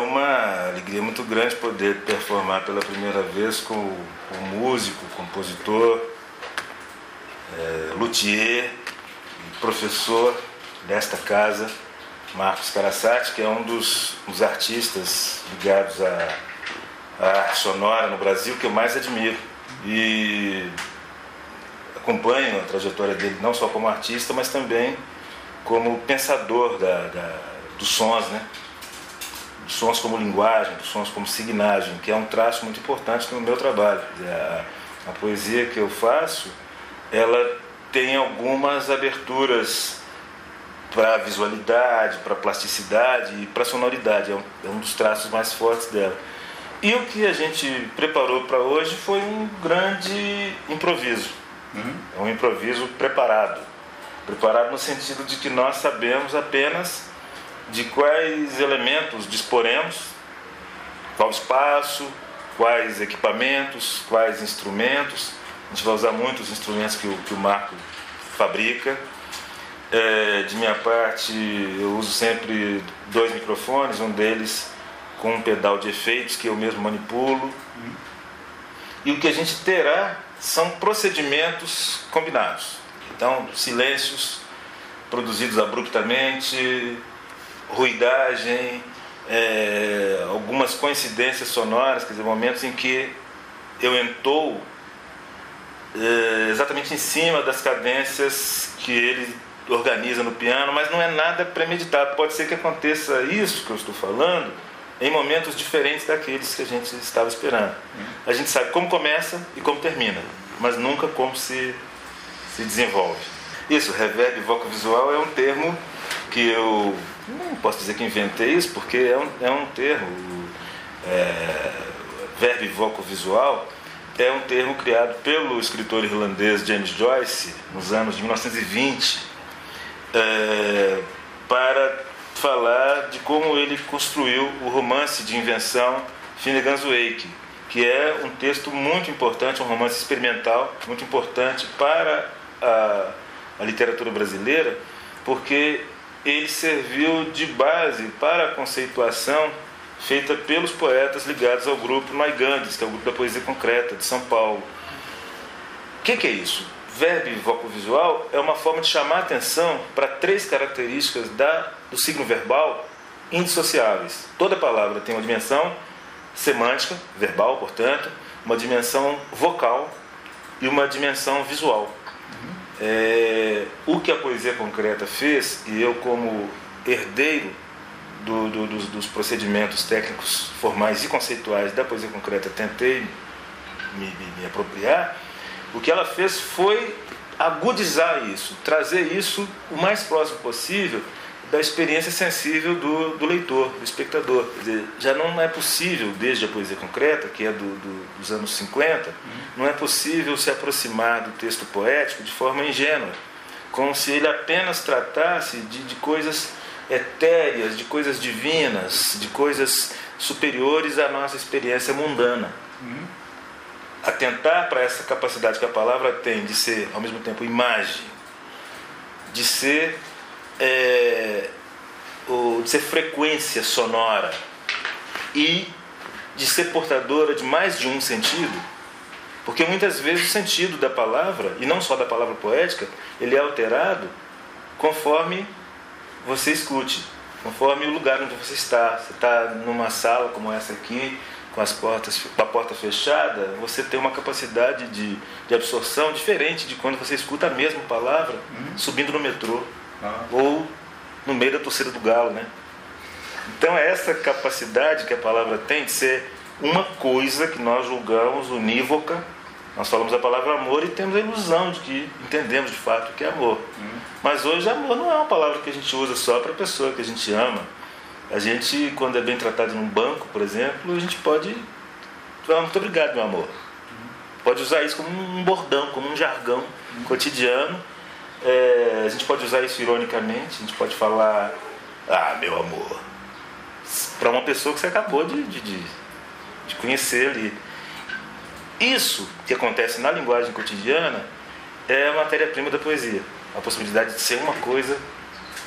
uma alegria muito grande poder performar pela primeira vez com o músico, compositor, luthier e professor desta casa, Marcos Carassati, que é um dos artistas ligados à arte sonora no Brasil que eu mais admiro. E acompanho a trajetória dele não só como artista, mas também como pensador dos sons, né? Dos sons como linguagem, dos sons como signagem, que é um traço muito importante no meu trabalho. A poesia que eu faço, ela tem algumas aberturas para a visualidade, para a plasticidade e para a sonoridade. É um dos traços mais fortes dela. E o que a gente preparou para hoje foi um grande improviso. É um improviso preparado. Preparado no sentido de que nós sabemos apenas de quais elementos disporemos, qual espaço, quais equipamentos, quais instrumentos. A gente vai usar muitos instrumentos que o Marco fabrica. De minha parte, eu uso sempre 2 microfones, um deles com um pedal de efeitos que eu mesmo manipulo. E o que a gente terá são procedimentos combinados. Então, silêncios produzidos abruptamente, ruidagem, algumas coincidências sonoras, quer dizer, momentos em que eu entoo exatamente em cima das cadências que ele organiza no piano, mas não é nada premeditado. Pode ser que aconteça isso que eu estou falando em momentos diferentes daqueles que a gente estava esperando. A gente sabe como começa e como termina, mas nunca como se desenvolve. Isso, reverb vocovisual é um termo que eu não posso dizer que inventei isso, porque é um termo. Verb vocovisual é um termo criado pelo escritor irlandês James Joyce nos anos de 1920 para falar de como ele construiu o romance de invenção Finnegan's Wake, que é um texto muito importante, um romance experimental muito importante para a literatura brasileira, porque ele serviu de base para a conceituação feita pelos poetas ligados ao grupo Naigandes, que é o grupo da poesia concreta de São Paulo. O que é isso? Verbo vocovisual é uma forma de chamar a atenção para 3 características do signo verbal indissociáveis. Toda palavra tem uma dimensão semântica, verbal, portanto, uma dimensão vocal e uma dimensão visual. O que a poesia concreta fez, e eu como herdeiro dos procedimentos técnicos formais e conceituais da poesia concreta tentei me apropriar, o que ela fez foi agudizar isso, trazer isso o mais próximo possível da experiência sensível do leitor, do espectador. Quer dizer, já não é possível, desde a poesia concreta, que é dos anos 50, não é possível se aproximar do texto poético de forma ingênua, como se ele apenas tratasse de coisas etéreas, de coisas divinas, de coisas superiores à nossa experiência mundana. Atentar para essa capacidade que a palavra tem de ser, ao mesmo tempo, imagem, de ser frequência sonora e de ser portadora de mais de um sentido, porque muitas vezes o sentido da palavra, e não só da palavra poética, ele é alterado conforme você escute, conforme o lugar onde você está. Você está numa sala como essa aqui, com a porta fechada, você tem uma capacidade de absorção diferente de quando você escuta a mesma palavra subindo no metrô ou no meio da torcida do galo, né? Então é essa capacidade que a palavra tem de ser uma coisa que nós julgamos unívoca. Nós falamos a palavra amor e temos a ilusão de que entendemos de fato o que é amor. Mas hoje amor não é uma palavra que a gente usa só para a pessoa que a gente ama. A gente, quando é bem tratado num banco, por exemplo, a gente pode falar muito obrigado, meu amor. Pode usar isso como um bordão, como um jargão cotidiano. A gente pode usar isso ironicamente, a gente pode falar, meu amor, para uma pessoa que você acabou de conhecer ali. Isso que acontece na linguagem cotidiana é a matéria-prima da poesia. A possibilidade de ser uma coisa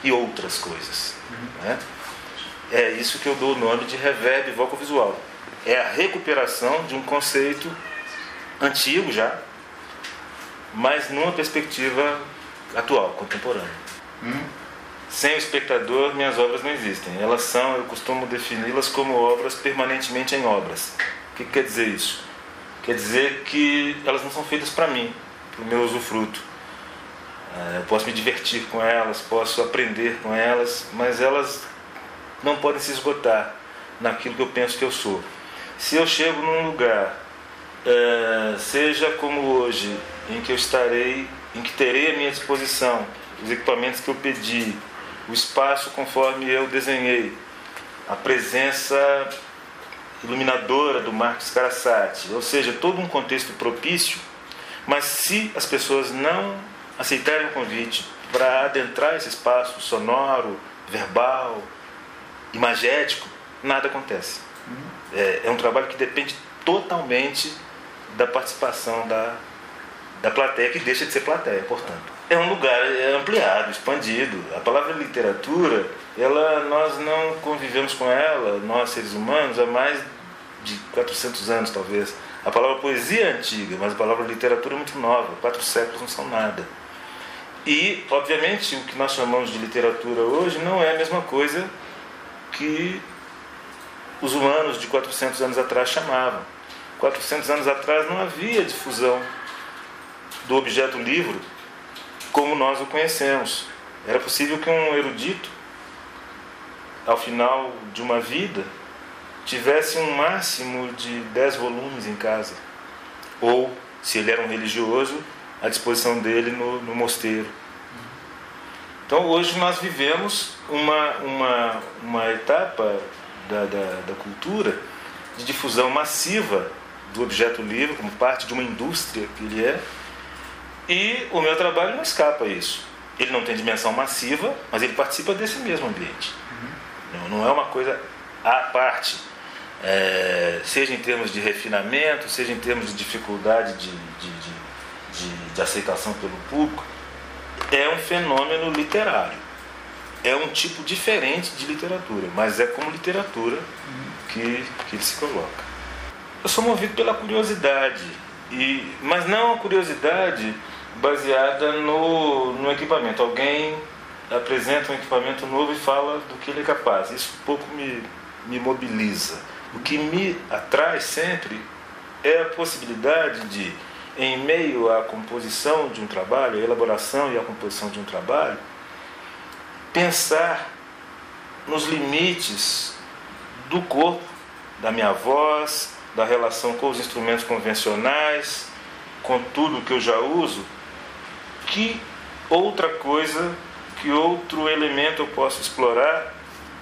e outras coisas. Né? É isso que eu dou o nome de reverb vocovisual. É a recuperação de um conceito antigo já, mas numa perspectiva atual, contemporânea. Sem o espectador, minhas obras não existem. Elas são, eu costumo defini-las como obras permanentemente em obras. O que quer dizer isso? Quer dizer que elas não são feitas para mim, para o meu usufruto. Eu posso me divertir com elas, posso aprender com elas, mas elas não podem se esgotar naquilo que eu penso que eu sou. Se eu chego num lugar, seja como hoje, em que terei à minha disposição os equipamentos que eu pedi, o espaço conforme eu desenhei, a presença iluminadora do Marco Scarasati, ou seja, todo um contexto propício, mas se as pessoas não aceitarem o convite para adentrar esse espaço sonoro, verbal, imagético, nada acontece. É um trabalho que depende totalmente da participação da plateia, que deixa de ser plateia, portanto. É um lugar ampliado, expandido. A palavra literatura, nós não convivemos com ela, nós seres humanos, há mais de 400 anos talvez. A palavra poesia é antiga, mas a palavra literatura é muito nova, 4 séculos não são nada. E, obviamente, o que nós chamamos de literatura hoje não é a mesma coisa que os humanos de 400 anos atrás chamavam. 400 anos atrás não havia difusão do objeto livro como nós o conhecemos. Era possível que um erudito, ao final de uma vida, tivesse um máximo de 10 volumes em casa. Ou, se ele era um religioso, à disposição dele no mosteiro. Então, hoje nós vivemos uma etapa da cultura de difusão massiva do objeto livre, como parte de uma indústria que ele é. E o meu trabalho não escapa a isso. Ele não tem dimensão massiva, mas ele participa desse mesmo ambiente. Não é uma coisa à parte. Seja em termos de refinamento, seja em termos de dificuldade de aceitação pelo público, é um fenômeno literário. É um tipo diferente de literatura, mas é como literatura que ele se coloca. Eu sou movido pela curiosidade, mas não a curiosidade baseada no equipamento. Alguém apresenta um equipamento novo e fala do que ele é capaz. Isso um pouco me mobiliza. O que me atrai sempre é a possibilidade de, em meio à composição de um trabalho, a elaboração e a composição de um trabalho, pensar nos limites do corpo, da minha voz, da relação com os instrumentos convencionais, com tudo que eu já uso, que outra coisa, que outro elemento eu posso explorar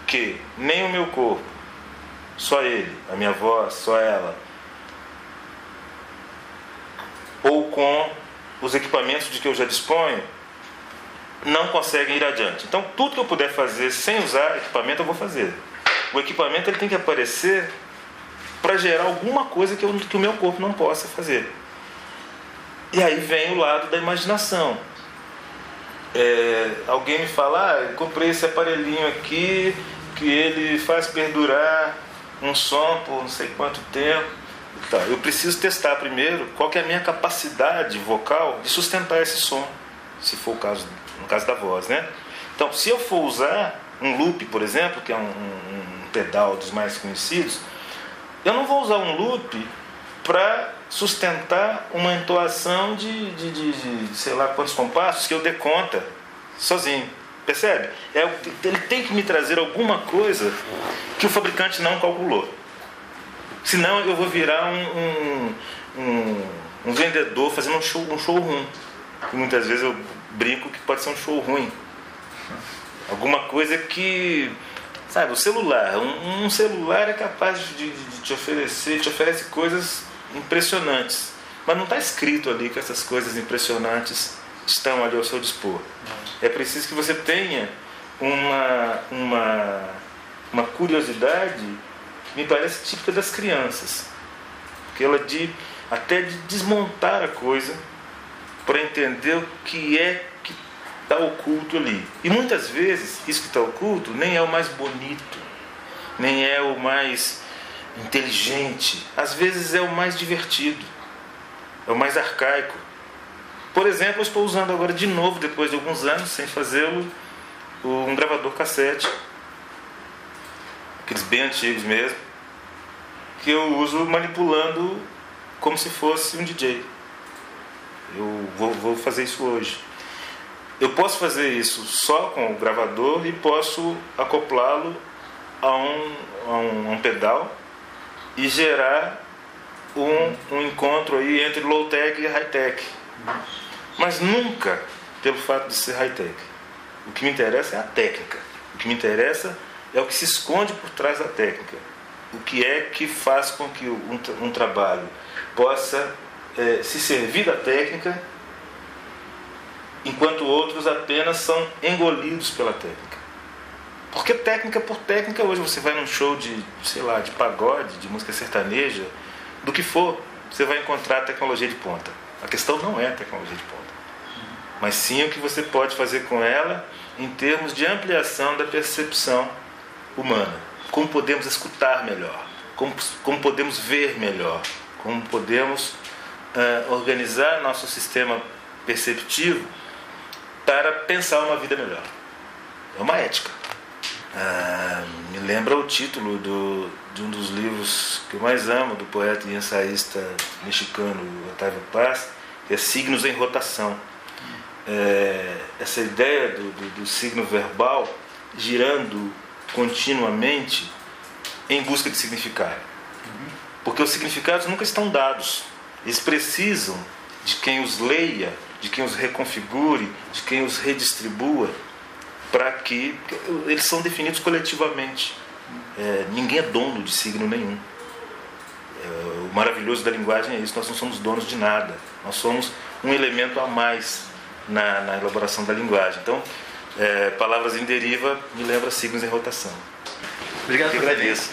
que nem o meu corpo, só ele, a minha voz, só ela, ou com os equipamentos de que eu já disponho, não conseguem ir adiante. Então, tudo que eu puder fazer sem usar equipamento, eu vou fazer. O equipamento ele tem que aparecer para gerar alguma coisa que o meu corpo não possa fazer. E aí vem o lado da imaginação. Alguém me fala, eu comprei esse aparelhinho aqui, que ele faz perdurar um som por não sei quanto tempo. Então, eu preciso testar primeiro qual que é a minha capacidade vocal de sustentar esse som, se for o caso, no caso da voz, né? Então, se eu for usar um loop, por exemplo, que é um pedal dos mais conhecidos, eu não vou usar um loop para sustentar uma entoação de sei lá quantos compassos que eu dê conta sozinho. Percebe? Ele tem que me trazer alguma coisa que o fabricante não calculou. Senão eu vou virar um vendedor fazendo um showroom. Que muitas vezes eu brinco que pode ser um show ruim. Alguma coisa que... Sabe, o celular. Um celular é capaz de te oferece coisas impressionantes. Mas não está escrito ali que essas coisas impressionantes estão ali ao seu dispor. É preciso que você tenha uma curiosidade que me parece típica das crianças. Porque ela até de desmontar a coisa para entender o que é que está oculto ali. E muitas vezes, isso que está oculto nem é o mais bonito, nem é o mais inteligente. Às vezes é o mais divertido, é o mais arcaico. Por exemplo, eu estou usando agora de novo, depois de alguns anos, sem fazê-lo, um gravador cassete, aqueles bem antigos mesmo, que eu uso manipulando como se fosse um DJ. Eu vou fazer isso hoje. Eu posso fazer isso só com o gravador e posso acoplá-lo a um pedal e gerar um encontro aí entre low-tech e high-tech. Mas nunca pelo fato de ser high-tech. O que me interessa é a técnica. O que me interessa é o que se esconde por trás da técnica. O que é que faz com que um trabalho possa se servir da técnica, enquanto outros apenas são engolidos pela técnica. Porque técnica por técnica, hoje você vai num show de pagode, de música sertaneja, do que for, você vai encontrar tecnologia de ponta. A questão não é a tecnologia de ponta, mas sim o que você pode fazer com ela em termos de ampliação da percepção humana. Como podemos escutar melhor, como podemos ver melhor, como podemos organizar nosso sistema perceptivo para pensar uma vida melhor. É uma ética. Me lembra o título de um dos livros que eu mais amo, do poeta e ensaísta mexicano Octavio Paz, que é Signos em Rotação. Essa ideia do signo verbal girando continuamente em busca de significado. Porque os significados nunca estão dados. Eles precisam de quem os leia, de quem os reconfigure, de quem os redistribua, para que eles são definidos coletivamente. Ninguém é dono de signo nenhum. O maravilhoso da linguagem é isso: nós não somos donos de nada, nós somos um elemento a mais na elaboração da linguagem. Então, palavras em deriva me lembra signos em rotação. Obrigado. Eu agradeço.